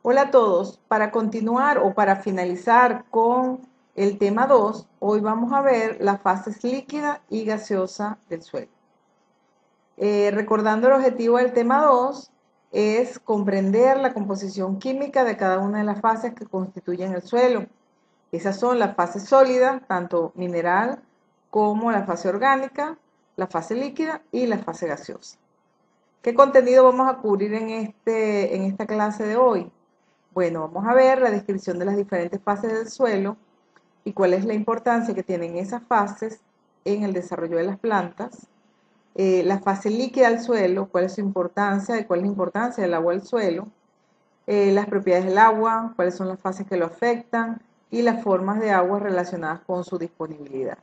Hola a todos. Para continuar o para finalizar con el tema 2, hoy vamos a ver las fases líquida y gaseosa del suelo. Recordando el objetivo del tema 2 es comprender la composición química de cada una de las fases que constituyen el suelo. Esas son la fase sólida, tanto mineral como la fase orgánica, la fase líquida y la fase gaseosa. ¿Qué contenido vamos a cubrir en esta clase de hoy? Bueno, vamos a ver la descripción de las diferentes fases del suelo y cuál es la importancia que tienen esas fases en el desarrollo de las plantas. La fase líquida del suelo, cuál es su importancia y cuál es la importancia del agua del suelo. Las propiedades del agua, cuáles son las fases que lo afectan y las formas de agua relacionadas con su disponibilidad.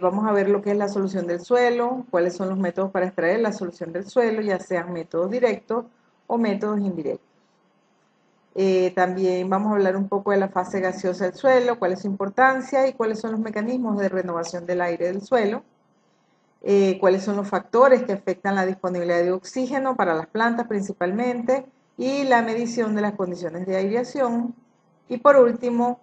Vamos a ver lo que es la solución del suelo, cuáles son los métodos para extraer la solución del suelo, ya sean métodos directos o métodos indirectos. También vamos a hablar un poco de la fase gaseosa del suelo, cuál es su importancia y cuáles son los mecanismos de renovación del aire del suelo. Cuáles son los factores que afectan la disponibilidad de oxígeno para las plantas principalmente y la medición de las condiciones de aireación. Y por último,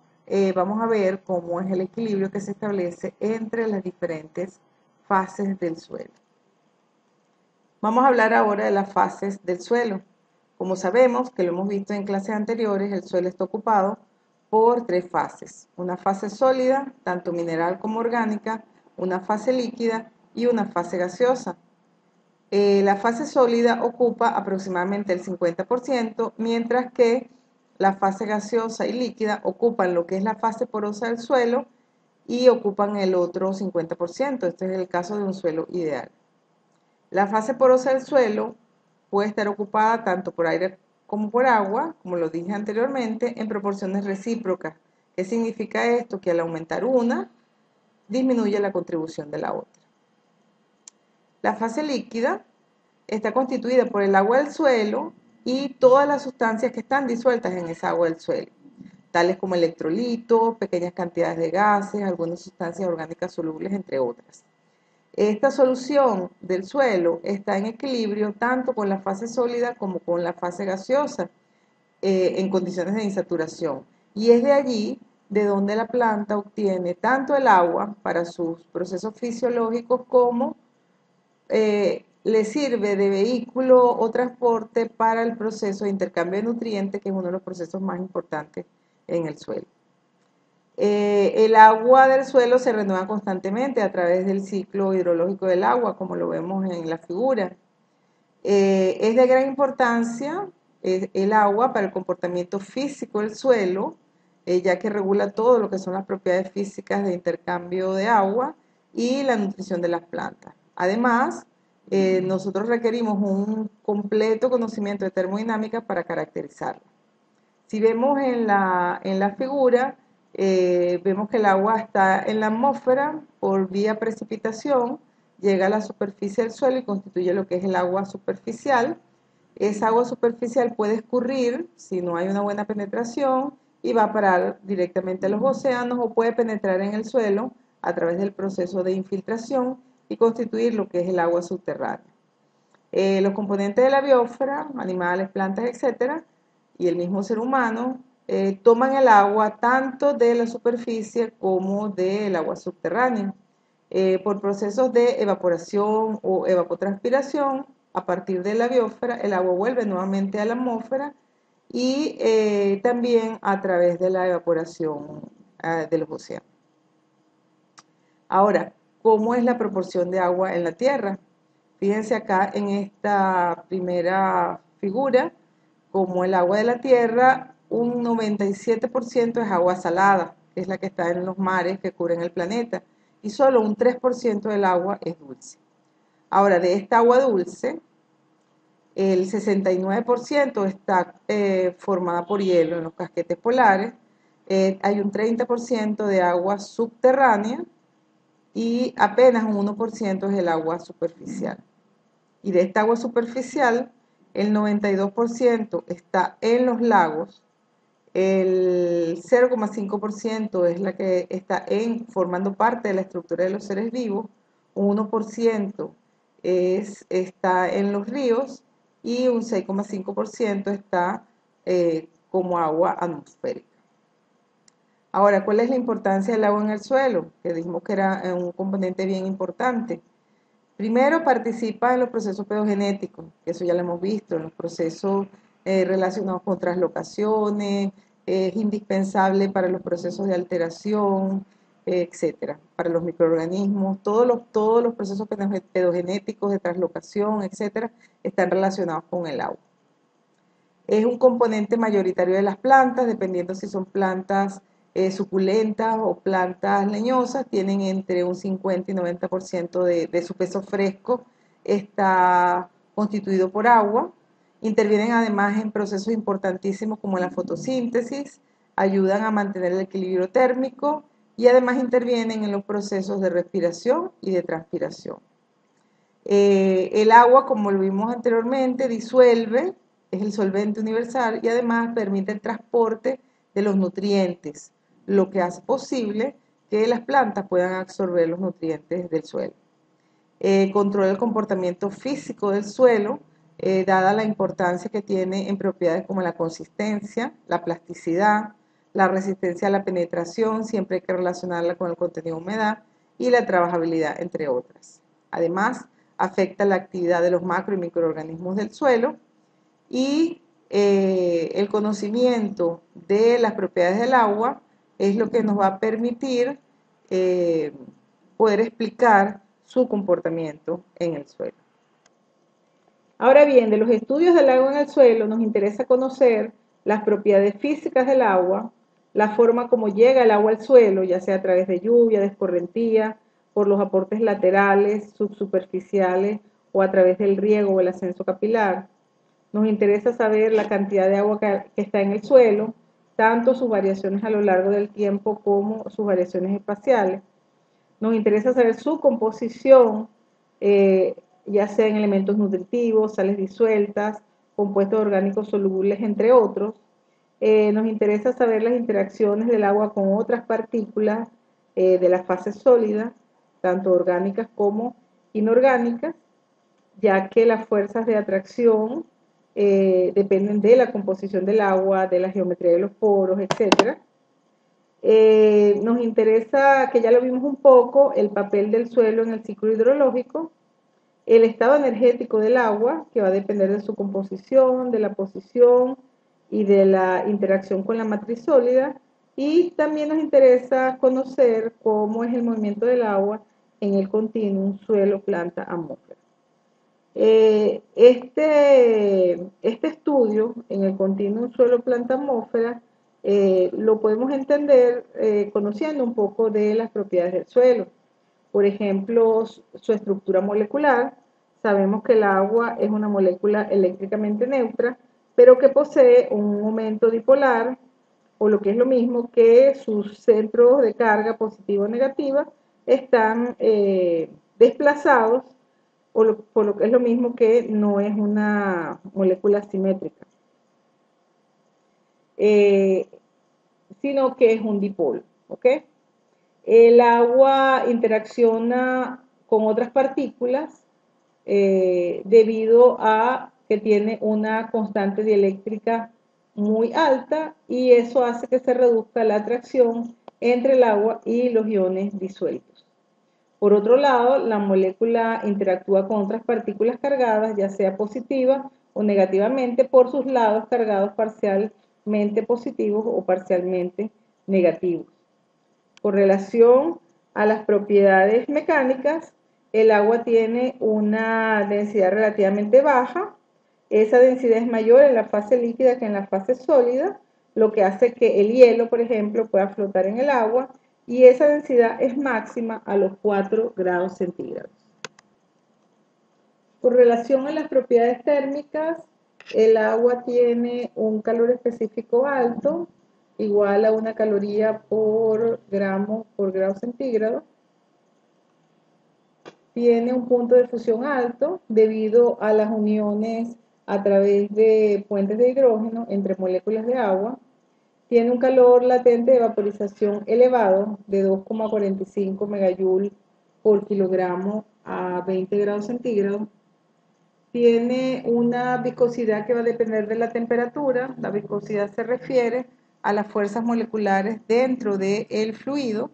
vamos a ver cómo es el equilibrio que se establece entre las diferentes fases del suelo. Vamos a hablar ahora de las fases del suelo. Como sabemos, que lo hemos visto en clases anteriores, el suelo está ocupado por tres fases. Una fase sólida, tanto mineral como orgánica, una fase líquida y una fase gaseosa. La fase sólida ocupa aproximadamente el 50%, mientras que la fase gaseosa y líquida ocupan lo que es la fase porosa del suelo y ocupan el otro 50%. Este es el caso de un suelo ideal. La fase porosa del suelo puede estar ocupada tanto por aire como por agua, como lo dije anteriormente, en proporciones recíprocas. ¿Qué significa esto? Que al aumentar una, disminuye la contribución de la otra. La fase líquida está constituida por el agua del suelo y todas las sustancias que están disueltas en esa agua del suelo, tales como electrolitos, pequeñas cantidades de gases, algunas sustancias orgánicas solubles, entre otras. Esta solución del suelo está en equilibrio tanto con la fase sólida como con la fase gaseosa en condiciones de insaturación. Y es de allí de donde la planta obtiene tanto el agua para sus procesos fisiológicos como le sirve de vehículo o transporte para el proceso de intercambio de nutrientes, que es uno de los procesos más importantes en el suelo. El agua del suelo se renueva constantemente a través del ciclo hidrológico del agua, como lo vemos en la figura. Es de gran importancia el agua para el comportamiento físico del suelo, ya que regula todo lo que son las propiedades físicas de intercambio de agua y la nutrición de las plantas. Además, nosotros requerimos un completo conocimiento de termodinámica para caracterizarla. Si vemos en la figura, vemos que el agua está en la atmósfera por vía precipitación, llega a la superficie del suelo y constituye lo que es el agua superficial. Esa agua superficial puede escurrir si no hay una buena penetración y va a parar directamente a los océanos o puede penetrar en el suelo a través del proceso de infiltración y constituir lo que es el agua subterránea. Los componentes de la biosfera, animales, plantas, etcétera, y el mismo ser humano, toman el agua tanto de la superficie como del agua subterránea. Por procesos de evaporación o evapotranspiración, a partir de la biosfera, el agua vuelve nuevamente a la atmósfera y también a través de la evaporación de los océanos. Ahora, ¿cómo es la proporción de agua en la Tierra? Fíjense acá en esta primera figura, como el agua de la Tierra, un 97% es agua salada, que es la que está en los mares que cubren el planeta, y solo un 3% del agua es dulce. Ahora, de esta agua dulce, el 69% está formada por hielo en los casquetes polares, hay un 30% de agua subterránea y apenas un 1% es el agua superficial. Y de esta agua superficial, el 92% está en los lagos, el 0,5% es la que está formando parte de la estructura de los seres vivos, un 1% está en los ríos y un 6,5% está como agua atmosférica. Ahora, ¿cuál es la importancia del agua en el suelo? Que dijimos que era un componente bien importante. Primero, participa en los procesos pedogenéticos, que eso ya lo hemos visto, en los procesos relacionados con translocaciones, es indispensable para los procesos de alteración, etcétera, para los microorganismos, todos los procesos pedogenéticos de translocación, etcétera, están relacionados con el agua. Es un componente mayoritario de las plantas, dependiendo si son plantas suculentas o plantas leñosas, tienen entre un 50 y 90% de su peso fresco, está constituido por agua. Intervienen además en procesos importantísimos como la fotosíntesis, ayudan a mantener el equilibrio térmico y además intervienen en los procesos de respiración y de transpiración. El agua, como lo vimos anteriormente, disuelve, es el solvente universal y además permite el transporte de los nutrientes, lo que hace posible que las plantas puedan absorber los nutrientes del suelo. Controla el comportamiento físico del suelo, dada la importancia que tiene en propiedades como la consistencia, la plasticidad, la resistencia a la penetración, siempre hay que relacionarla con el contenido de humedad, y la trabajabilidad, entre otras. Además, afecta la actividad de los macro y microorganismos del suelo y el conocimiento de las propiedades del agua es lo que nos va a permitir poder explicar su comportamiento en el suelo. Ahora bien, de los estudios del agua en el suelo nos interesa conocer las propiedades físicas del agua, la forma como llega el agua al suelo, ya sea a través de lluvia, de escorrentía, por los aportes laterales, subsuperficiales o a través del riego o el ascenso capilar. Nos interesa saber la cantidad de agua que está en el suelo, tanto sus variaciones a lo largo del tiempo como sus variaciones espaciales. Nos interesa saber su composición, ya sea en elementos nutritivos, sales disueltas, compuestos orgánicos solubles, entre otros. Nos interesa saber las interacciones del agua con otras partículas de la fase sólida, tanto orgánicas como inorgánicas, ya que las fuerzas de atracción dependen de la composición del agua, de la geometría de los poros, etc. Nos interesa, que ya lo vimos un poco, el papel del suelo en el ciclo hidrológico, el estado energético del agua, que va a depender de su composición, de la posición y de la interacción con la matriz sólida, y también nos interesa conocer cómo es el movimiento del agua en el continuum suelo-planta-atmósfera. Este estudio en el continuum suelo-planta-atmósfera lo podemos entender conociendo un poco de las propiedades del suelo. Por ejemplo, su estructura molecular. Sabemos que el agua es una molécula eléctricamente neutra, pero que posee un momento dipolar, o lo que es lo mismo, que sus centros de carga positiva o negativa están desplazados, por lo que es lo mismo que no es una molécula simétrica, sino que es un dipolo, ¿ok? El agua interacciona con otras partículas debido a que tiene una constante dieléctrica muy alta y eso hace que se reduzca la atracción entre el agua y los iones disueltos. Por otro lado, la molécula interactúa con otras partículas cargadas, ya sea positiva o negativamente, por sus lados cargados parcialmente positivos o parcialmente negativos. Con relación a las propiedades mecánicas, el agua tiene una densidad relativamente baja. Esa densidad es mayor en la fase líquida que en la fase sólida, lo que hace que el hielo, por ejemplo, pueda flotar en el agua, y esa densidad es máxima a los 4 grados centígrados. Con relación a las propiedades térmicas, el agua tiene un calor específico alto, igual a 1 caloría por gramo por grado centígrado. Tiene un punto de fusión alto debido a las uniones a través de puentes de hidrógeno entre moléculas de agua. Tiene un calor latente de vaporización elevado de 2,45 megajoule por kilogramo a 20 grados centígrados. tiene una viscosidad que va a depender de la temperatura. La viscosidad se refiere a las fuerzas moleculares dentro del fluido.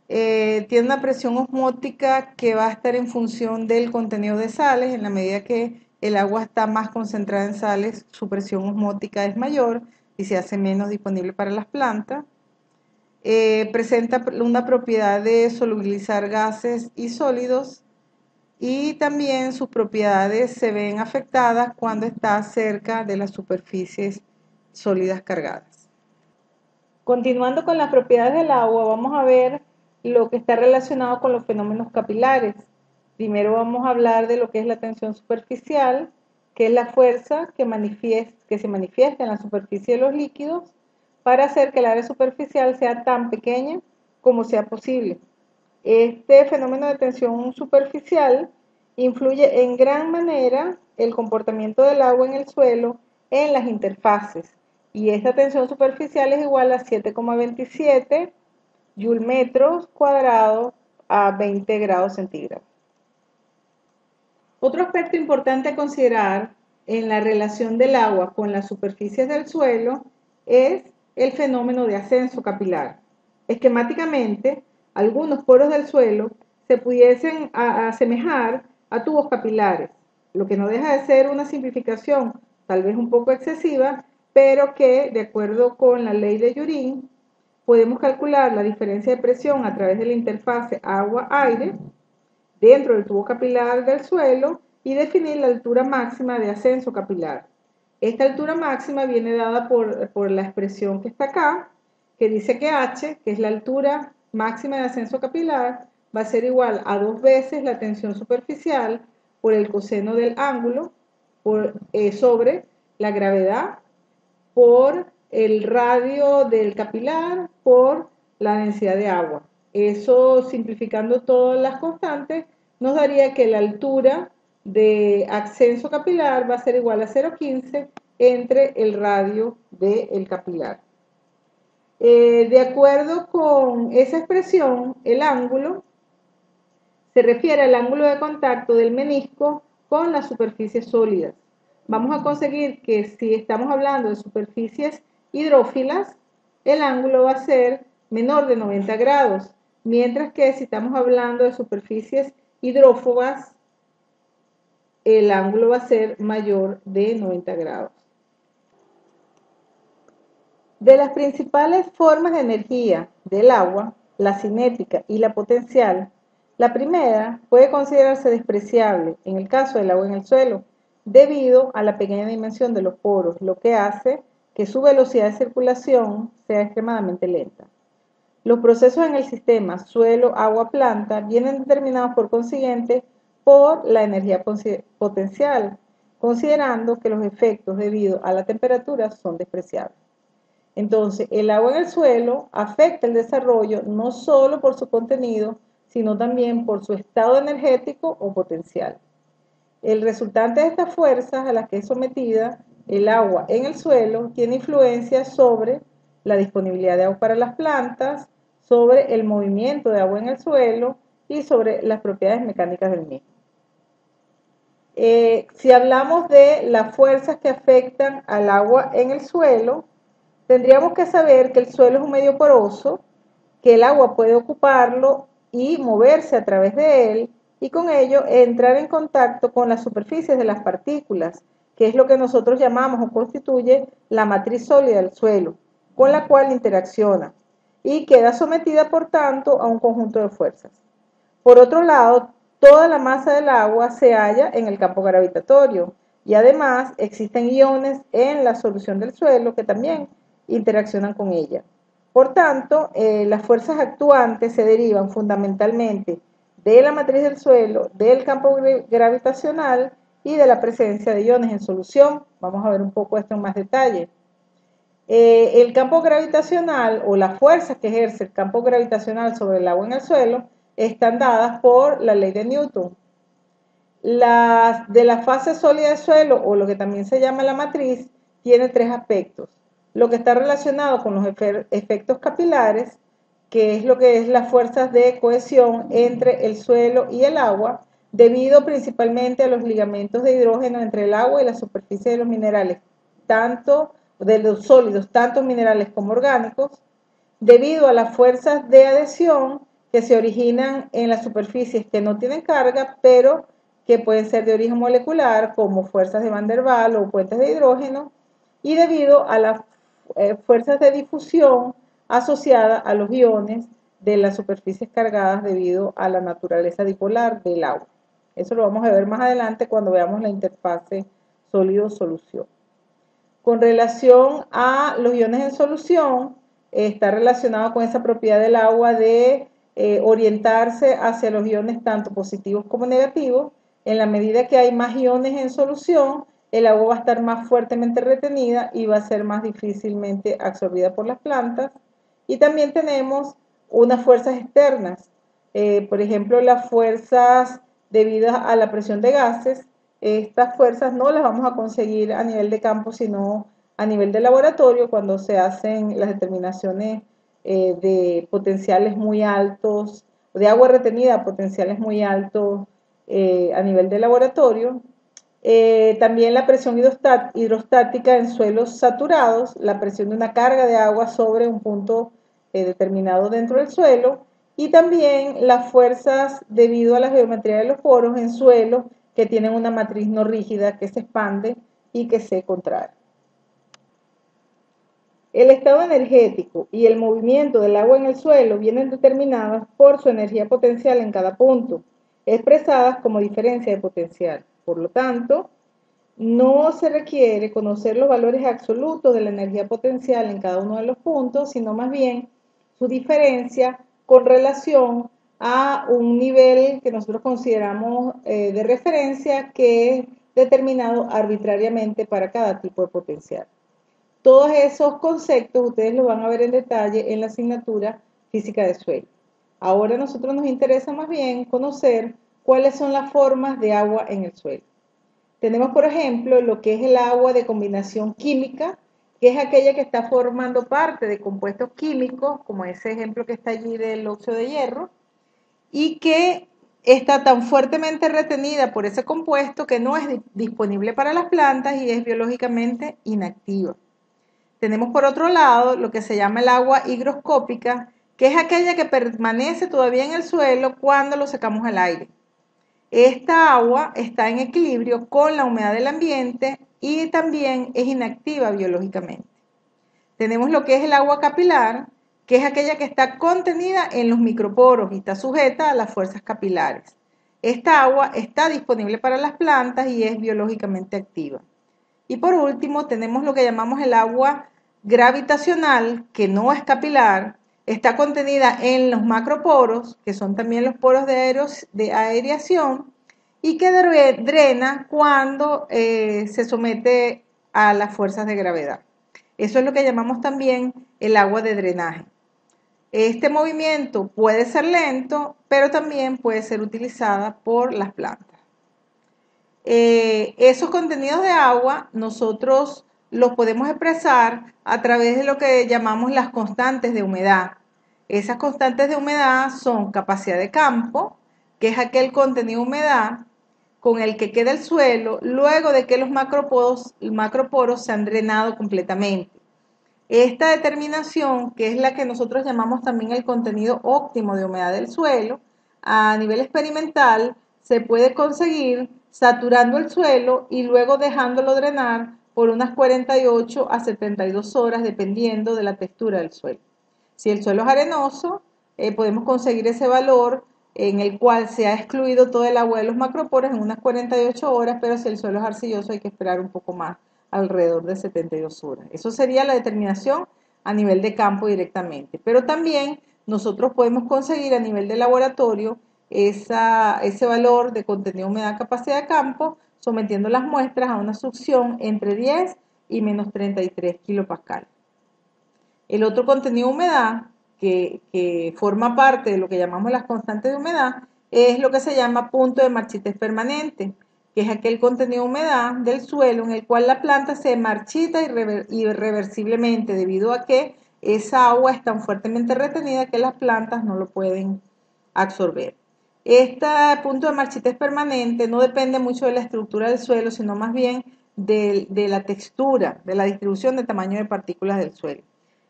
Tiene una presión osmótica que va a estar en función del contenido de sales. En la medida que el agua está más concentrada en sales, su presión osmótica es mayor y se hace menos disponible para las plantas. Presenta una propiedad de solubilizar gases y sólidos, y también sus propiedades se ven afectadas cuando está cerca de las superficies sólidas cargadas. Continuando con las propiedades del agua, vamos a ver lo que está relacionado con los fenómenos capilares. Primero vamos a hablar de lo que es la tensión superficial, que es la fuerza que se manifiesta en la superficie de los líquidos para hacer que el área superficial sea tan pequeña como sea posible. Este fenómeno de tensión superficial influye en gran manera el comportamiento del agua en el suelo en las interfaces, y esta tensión superficial es igual a 7,27 Joule metros cuadrados a 20 grados centígrados. Otro aspecto importante a considerar en la relación del agua con las superficies del suelo es el fenómeno de ascenso capilar. Esquemáticamente, algunos poros del suelo se pudiesen asemejar a tubos capilares, lo que no deja de ser una simplificación tal vez un poco excesiva, pero que, de acuerdo con la ley de Yorin, podemos calcular la diferencia de presión a través de la interfase agua-aire dentro del tubo capilar del suelo y definir la altura máxima de ascenso capilar. Esta altura máxima viene dada por la expresión que está acá, que dice que H, que es la altura máxima de ascenso capilar, va a ser igual a 2 veces la tensión superficial por el coseno del ángulo sobre la gravedad por el radio del capilar por la densidad de agua. Eso, simplificando todas las constantes, nos daría que la altura de ascenso capilar va a ser igual a 0,15 entre el radio del capilar. De acuerdo con esa expresión, el ángulo se refiere al ángulo de contacto del menisco con las superficies sólidas. Vamos a conseguir que si estamos hablando de superficies hidrófilas, el ángulo va a ser menor de 90 grados, mientras que si estamos hablando de superficies hidrófobas, el ángulo va a ser mayor de 90 grados. De las principales formas de energía del agua, la cinética y la potencial, la primera puede considerarse despreciable en el caso del agua en el suelo, debido a la pequeña dimensión de los poros, lo que hace que su velocidad de circulación sea extremadamente lenta. Los procesos en el sistema suelo-agua-planta vienen determinados por consiguiente por la energía potencial, considerando que los efectos debido a la temperatura son despreciables. Entonces, el agua en el suelo afecta el desarrollo no solo por su contenido, sino también por su estado energético o potencial. El resultante de estas fuerzas a las que es sometida el agua en el suelo tiene influencia sobre la disponibilidad de agua para las plantas, sobre el movimiento de agua en el suelo y sobre las propiedades mecánicas del mismo. Si hablamos de las fuerzas que afectan al agua en el suelo, tendríamos que saber que el suelo es un medio poroso, que el agua puede ocuparlo y moverse a través de él, y con ello entrar en contacto con las superficies de las partículas, que es lo que nosotros llamamos o constituye la matriz sólida del suelo, con la cual interacciona, y queda sometida, por tanto, a un conjunto de fuerzas. Por otro lado, toda la masa del agua se halla en el campo gravitatorio, y además existen iones en la solución del suelo que también interaccionan con ella. Por tanto, las fuerzas actuantes se derivan fundamentalmente de la matriz del suelo, del campo gravitacional y de la presencia de iones en solución. Vamos a ver un poco esto en más detalle. El campo gravitacional o las fuerzas que ejerce el campo gravitacional sobre el agua en el suelo están dadas por la ley de Newton. De la fase sólida del suelo, o lo que también se llama la matriz, tiene 3 aspectos. Lo que está relacionado con los efectos capilares, que es lo que es las fuerzas de cohesión entre el suelo y el agua, debido principalmente a los ligamentos de hidrógeno entre el agua y la superficie de los minerales, tanto de los sólidos, tanto minerales como orgánicos, debido a las fuerzas de adhesión que se originan en las superficies que no tienen carga, pero que pueden ser de origen molecular, como fuerzas de Van der Waals o puentes de hidrógeno, y debido a las fuerzas de difusión asociadas a los iones de las superficies cargadas debido a la naturaleza dipolar del agua. Eso lo vamos a ver más adelante cuando veamos la interfase sólido-solución. Con relación a los iones en solución, está relacionado con esa propiedad del agua de orientarse hacia los iones tanto positivos como negativos. En la medida que hay más iones en solución, el agua va a estar más fuertemente retenida y va a ser más difícilmente absorbida por las plantas. Y también tenemos unas fuerzas externas, por ejemplo, las fuerzas debidas a la presión de gases. Estas fuerzas no las vamos a conseguir a nivel de campo, sino a nivel de laboratorio, cuando se hacen las determinaciones de potenciales muy altos, de agua retenida a potenciales muy altos a nivel de laboratorio. También la presión hidrostática en suelos saturados, la presión de una carga de agua sobre un punto determinado dentro del suelo, y también las fuerzas debido a la geometría de los poros en suelos que tienen una matriz no rígida que se expande y que se contrae. El estado energético y el movimiento del agua en el suelo vienen determinadas por su energía potencial en cada punto, expresadas como diferencia de potencial. Por lo tanto, no se requiere conocer los valores absolutos de la energía potencial en cada uno de los puntos, sino más bien su diferencia con relación a un nivel que nosotros consideramos de referencia, que es determinado arbitrariamente para cada tipo de potencial. Todos esos conceptos ustedes los van a ver en detalle en la asignatura física de suelo. Ahora a nosotros nos interesa más bien conocer cuáles son las formas de agua en el suelo. Tenemos, por ejemplo, lo que es el agua de combinación química, que es aquella que está formando parte de compuestos químicos, como ese ejemplo que está allí del óxido de hierro, y que está tan fuertemente retenida por ese compuesto que no es disponible para las plantas y es biológicamente inactiva. Tenemos por otro lado lo que se llama el agua higroscópica, que es aquella que permanece todavía en el suelo cuando lo secamos al aire. Esta agua está en equilibrio con la humedad del ambiente y también es inactiva biológicamente. Tenemos lo que es el agua capilar, que es aquella que está contenida en los microporos y está sujeta a las fuerzas capilares. Esta agua está disponible para las plantas y es biológicamente activa. Y por último, tenemos lo que llamamos el agua gravitacional, que no es capilar, está contenida en los macroporos, que son también los poros de aireación, y que drena cuando se somete a las fuerzas de gravedad. Eso es lo que llamamos también el agua de drenaje. Este movimiento puede ser lento, pero también puede ser utilizada por las plantas. Esos contenidos de agua nosotros los podemos expresar a través de lo que llamamos las constantes de humedad. Esas constantes de humedad son capacidad de campo, que es aquel contenido de humedad con el que queda el suelo luego de que los macroporos se han drenado completamente. Esta determinación, que es la que nosotros llamamos también el contenido óptimo de humedad del suelo, a nivel experimental se puede conseguir saturando el suelo y luego dejándolo drenar por unas 48 a 72 horas dependiendo de la textura del suelo. Si el suelo es arenoso, podemos conseguir ese valor en el cual se ha excluido todo el agua de los macroporos en unas 48 horas, pero si el suelo es arcilloso hay que esperar un poco más, alrededor de 72 horas. Eso sería la determinación a nivel de campo directamente. Pero también nosotros podemos conseguir a nivel de laboratorio ese valor de contenido de humedad capacidad de campo sometiendo las muestras a una succión entre 10 y menos 33 kilopascal. El otro contenido de humedad que forma parte de lo que llamamos las constantes de humedad es lo que se llama punto de marchitez permanente, que es aquel contenido de humedad del suelo en el cual la planta se marchita irreversiblemente debido a que esa agua es tan fuertemente retenida que las plantas no lo pueden absorber. Este punto de marchitez permanente no depende mucho de la estructura del suelo, sino más bien de la textura, de la distribución de tamaño de partículas del suelo.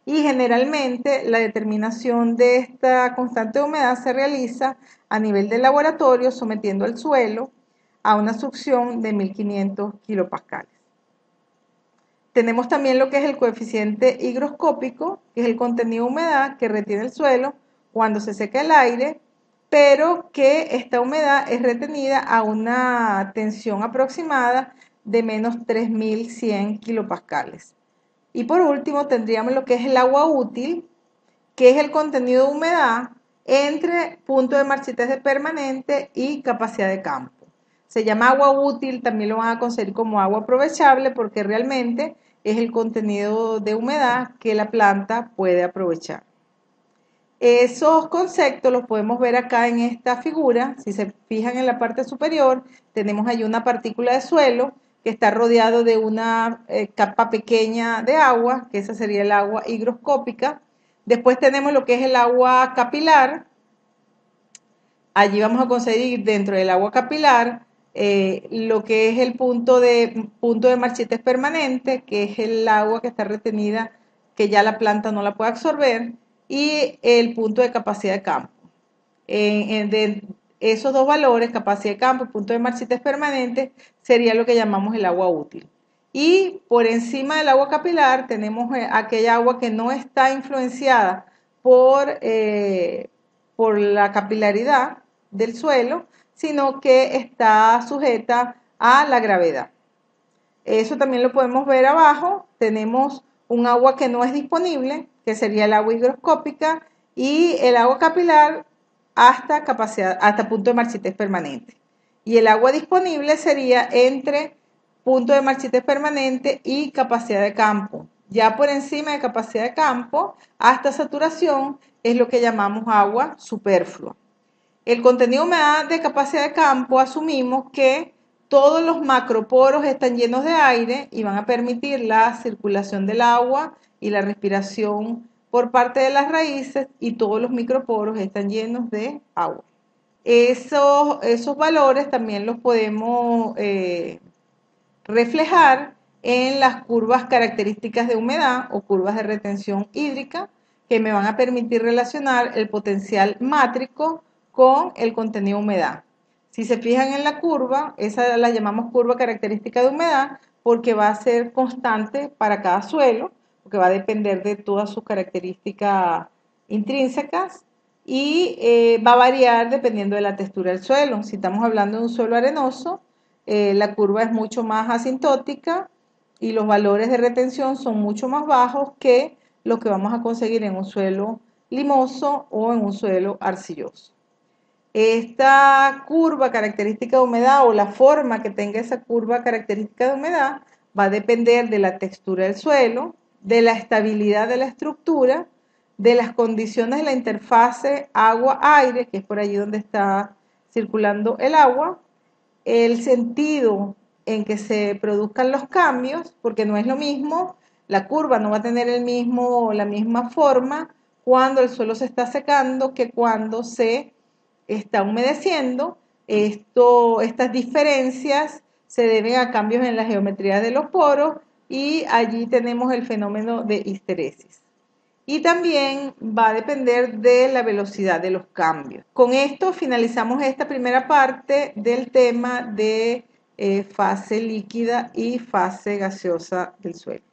Y generalmente la determinación de esta constante de humedad se realiza a nivel del laboratorio sometiendo al suelo a una succión de 1500 kilopascales. Tenemos también lo que es el coeficiente higroscópico, que es el contenido de humedad que retiene el suelo cuando se seca el aire, pero que esta humedad es retenida a una tensión aproximada de menos 3100 kilopascales. Y por último tendríamos lo que es el agua útil, que es el contenido de humedad entre punto de marchitez permanente y capacidad de campo. Se llama agua útil, también lo van a conseguir como agua aprovechable porque realmente es el contenido de humedad que la planta puede aprovechar. Esos conceptos los podemos ver acá en esta figura. Si se fijan en la parte superior, tenemos ahí una partícula de suelo que está rodeado de una capa pequeña de agua, que esa sería el agua higroscópica. Después tenemos lo que es el agua capilar. Allí vamos a conseguir dentro del agua capilar lo que es el punto de marchitez permanente, que es el agua que está retenida, que ya la planta no la puede absorber, y el punto de capacidad de campo. De esos dos valores, capacidad de campo y punto de marchitez permanente, sería lo que llamamos el agua útil. Y por encima del agua capilar tenemos aquella agua que no está influenciada por la capilaridad del suelo, sino que está sujeta a la gravedad. Eso también lo podemos ver abajo. Tenemos un agua que no es disponible, que sería el agua higroscópica, y el agua capilar hasta punto de marchitez permanente. Y el agua disponible sería entre punto de marchitez permanente y capacidad de campo. Ya por encima de capacidad de campo, hasta saturación, es lo que llamamos agua superflua. El contenido de humedad de capacidad de campo asumimos que todos los macroporos están llenos de aire y van a permitir la circulación del agua y la respiración por parte de las raíces, y todos los microporos están llenos de agua. Esos valores también los podemos reflejar en las curvas características de humedad o curvas de retención hídrica, que me van a permitir relacionar el potencial mátrico con el contenido de humedad. Si se fijan en la curva, esa la llamamos curva característica de humedad porque va a ser constante para cada suelo, porque va a depender de todas sus características intrínsecas, y va a variar dependiendo de la textura del suelo. Si estamos hablando de un suelo arenoso, la curva es mucho más asintótica y los valores de retención son mucho más bajos que lo que vamos a conseguir en un suelo limoso o en un suelo arcilloso. Esta curva característica de humedad o la forma que tenga esa curva característica de humedad va a depender de la textura del suelo, de la estabilidad de la estructura, de las condiciones de la interfase agua-aire, que es por allí donde está circulando el agua, el sentido en que se produzcan los cambios, porque no es lo mismo, la curva no va a tener la misma forma cuando el suelo se está secando que cuando se está humedeciendo. Estas diferencias se deben a cambios en la geometría de los poros, y allí tenemos el fenómeno de histeresis. Y también va a depender de la velocidad de los cambios. Con esto finalizamos esta primera parte del tema de fase líquida y fase gaseosa del suelo.